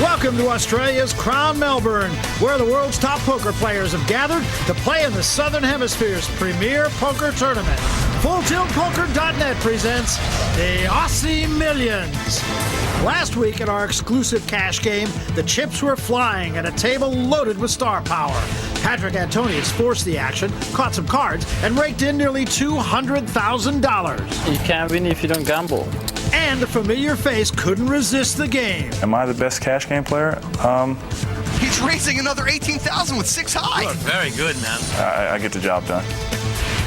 Welcome to Australia's Crown Melbourne, where the world's top poker players have gathered to play in the Southern Hemisphere's premier poker tournament. FullTiltPoker.net presents the Aussie Millions. Last week at our exclusive cash game, the chips were flying at a table loaded with star power. Patrick Antonius forced the action, caught some cards, and raked in nearly $200,000. You can't win if you don't gamble. And a familiar face couldn't resist the game. Am I the best cash game player? He's raising another 18,000 with 6 high. Good, very good, man. I get the job done.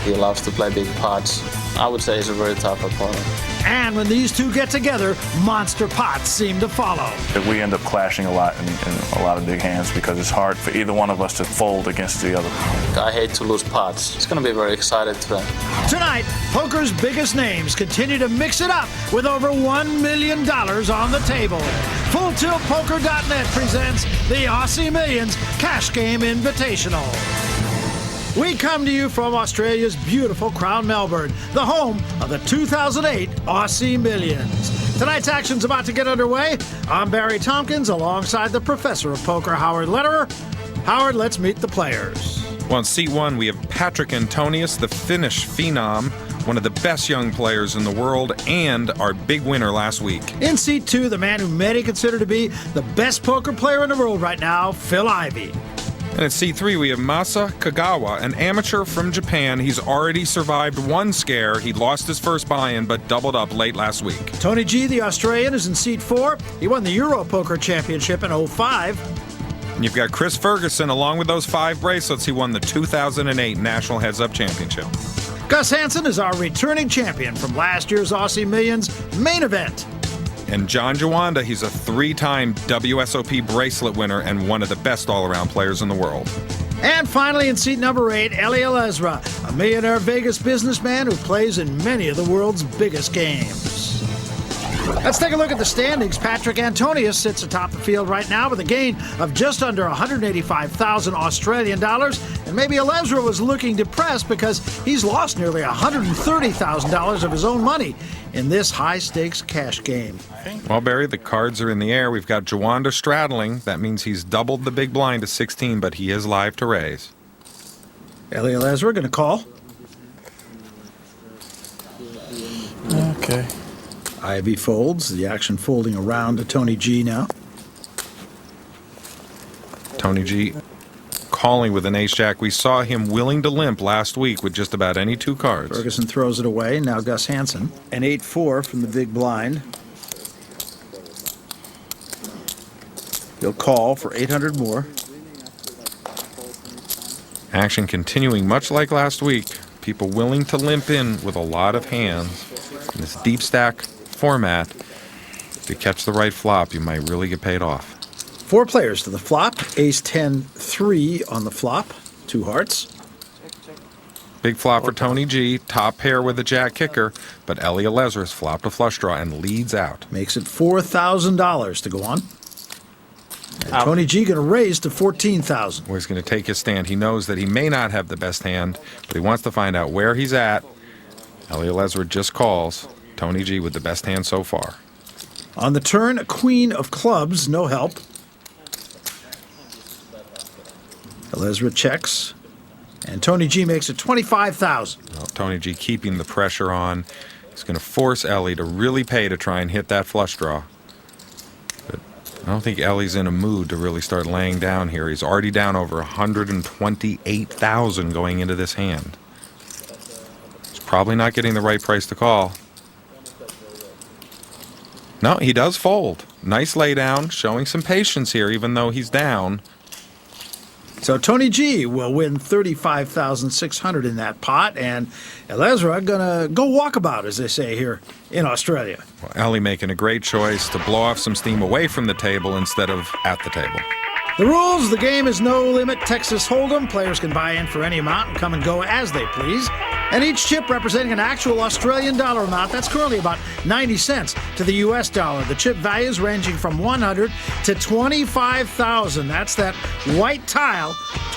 He loves to play big pots. I would say he's a very tough opponent. And when these two get together, monster pots seem to follow. We end up clashing a lot in a lot of big hands because it's hard for either one of us to fold against the other. I hate to lose pots. It's going to be very exciting today. Tonight, poker's biggest names continue to mix it up with over $1 million on the table. FullTiltPoker.net presents the Aussie Millions Cash Game Invitational. We come to you from Australia's beautiful Crown Melbourne, the home of the 2008 Aussie Millions. Tonight's action's about to get underway. I'm Barry Tompkins alongside the professor of poker, Howard Lederer. Howard, let's meet the players. Well, in Seat 1, we have Patrick Antonius, the Finnish phenom, one of the best young players in the world, and our big winner last week. In Seat 2, the man who many consider to be the best poker player in the world right now, Phil Ivey. And at Seat 3, we have Masa Kagawa, an amateur from Japan. He's already survived one scare. He lost his first buy-in, but doubled up late last week. Tony G, the Australian, is in Seat 4. He won the Euro Poker Championship in 2005. And you've got Chris Ferguson, along with those 5 bracelets. He won the 2008 National Heads Up Championship. Gus Hansen is our returning champion from last year's Aussie Millions main event. And John Jawanda, he's a 3-time WSOP bracelet winner and one of the best all-around players in the world. And finally, in seat number 8, Eli Elezra, a millionaire Vegas businessman who plays in many of the world's biggest games. Let's take a look at the standings. Patrick Antonius sits atop the field right now with a gain of just under 185,000 Australian dollars. And maybe Elezra was looking depressed because he's lost nearly $130,000 of his own money in this high-stakes cash game. Well, Barry, the cards are in the air. We've got Jawanda straddling. That means he's doubled the big blind to 16, but he is live to raise. Eli Elezra going to call. Okay. Ivy folds, the action folding around to Tony G now. Tony G calling with an ace-jack. We saw him willing to limp last week with just about any 2 cards. Ferguson throws it away. Now Gus Hansen. An 8-4 from the big blind. He'll call for 800 more. Action continuing much like last week. People willing to limp in with a lot of hands. In this deep stack format, if you catch the right flop, you might really get paid off. 4 players to the flop. Ace 10-3 on the flop. 2 hearts. Big flop for Tony G. Top pair with a jack kicker, but Eli Elezra's flopped a flush draw and leads out. Makes it $4,000 to go on. And Tony G going to raise to $14,000. Where he's going to take his stand. He knows that he may not have the best hand, but he wants to find out where he's at. Eli Elezra just calls. Tony G with the best hand so far. On the turn, a queen of clubs, no help. Elezra checks, and Tony G makes it $25,000. Well, Tony G keeping the pressure on. He's going to force Eli to really pay to try and hit that flush draw. But I don't think Ellie's in a mood to really start laying down here. He's already down over $128,000 going into this hand. He's probably not getting the right price to call. No, he does fold. Nice lay down, showing some patience here, even though he's down. So Tony G will win $35,600 in that pot, and Elezra gonna go walkabout, as they say here in Australia. Well, Eli making a great choice to blow off some steam away from the table instead of at the table. The rules, the game is no limit Texas Hold'em. Players can buy in for any amount and come and go as they please. And each chip representing an actual Australian dollar amount, that's currently about 90 cents to the US dollar. The chip values ranging from 100 to 25,000. That's that white tile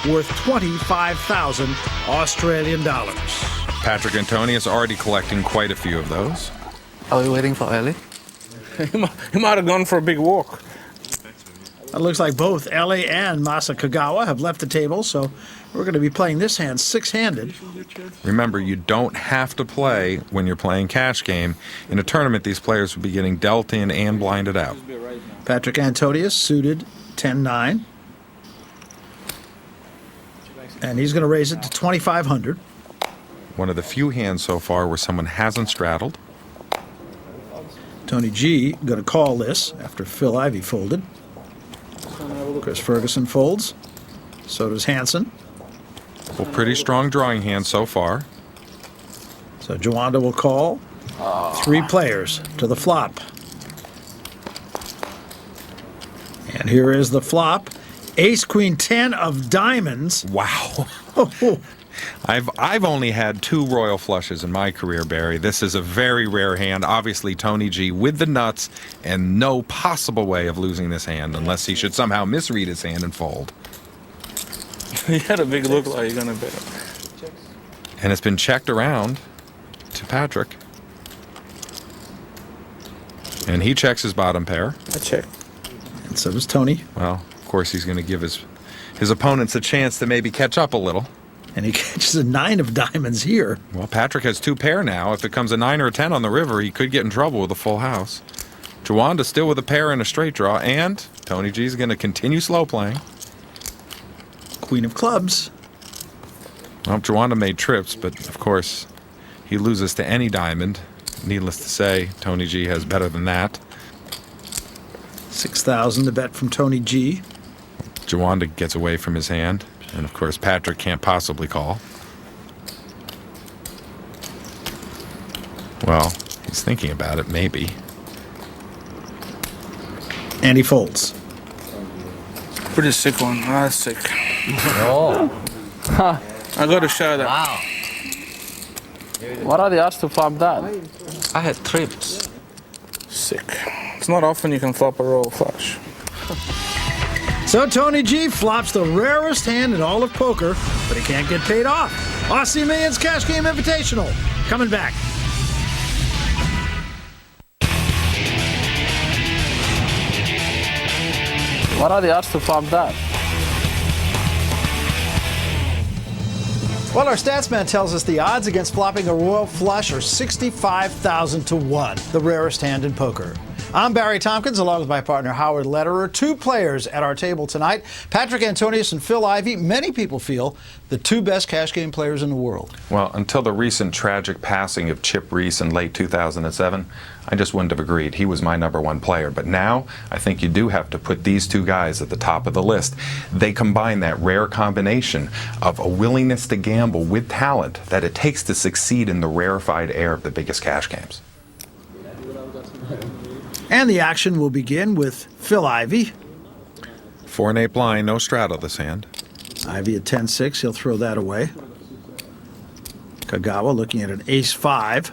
worth 25,000 Australian dollars. Patrick Antonius already collecting quite a few of those. Are we waiting for Eli? He might have gone for a big walk. It looks like both Ellie and Masa Kagawa have left the table, so we're going to be playing this hand six-handed. Remember, you don't have to play when you're playing cash game. In a tournament, these players would be getting dealt in and blinded out. Patrick Antonius suited 10-9. And he's going to raise it to 2,500. One of the few hands so far where someone hasn't straddled. Tony G going to call this after Phil Ivey folded. Chris Ferguson folds. So does Hansen. Well, pretty strong drawing hand so far. So Jawanda will call. 3 players to the flop. And here is the flop. Ace, Queen, 10 of diamonds. Wow. Oh, I've only had 2 royal flushes in my career, Barry. This is a very rare hand. Obviously, Tony G with the nuts and no possible way of losing this hand unless he should somehow misread his hand and fold. You had a big look like you're gonna bet. And it's been checked around to Patrick. And he checks his bottom pair. I check. and so does Tony. Well, of course, he's going to give his opponents a chance to maybe catch up a little. And he catches a 9 of diamonds here. Well, Patrick has 2 pair now. If it comes a 9 or a 10 on the river, he could get in trouble with a full house. Jawanda still with a pair and a straight draw, and Tony G's going to continue slow playing. Queen of clubs. Well, Jawanda made trips, but of course, he loses to any diamond. Needless to say, Tony G has better than that. 6,000 to bet from Tony G. Jawanda gets away from his hand, and of course, Patrick can't possibly call. Well, he's thinking about it, maybe. And he folds. Pretty sick one. Ah, that's sick. Oh, I got a shot at. wow. What are the odds to flop that? I had trips. Sick. It's not often you can flop a royal flush. So Tony G flops the rarest hand in all of poker, but he can't get paid off. Aussie Millions Cash Game Invitational. Coming back. What are the odds to flop that? Well, our stats man tells us the odds against flopping a royal flush are 65,000 to 1, the rarest hand in poker. I'm Barry Tompkins, along with my partner Howard Lederer. 2 players at our table tonight, Patrick Antonius and Phil Ivey. Many people feel the 2 best cash game players in the world. Well, until the recent tragic passing of Chip Reese in late 2007, I just wouldn't have agreed. He was my #1 player. But now, I think you do have to put these 2 guys at the top of the list. They combine that rare combination of a willingness to gamble with talent that it takes to succeed in the rarefied air of the biggest cash games. And the action will begin with Phil Ivey. 4 and 8 blind, no straddle this hand. Ivey at 10-6, he'll throw that away. Kagawa looking at an ace-5.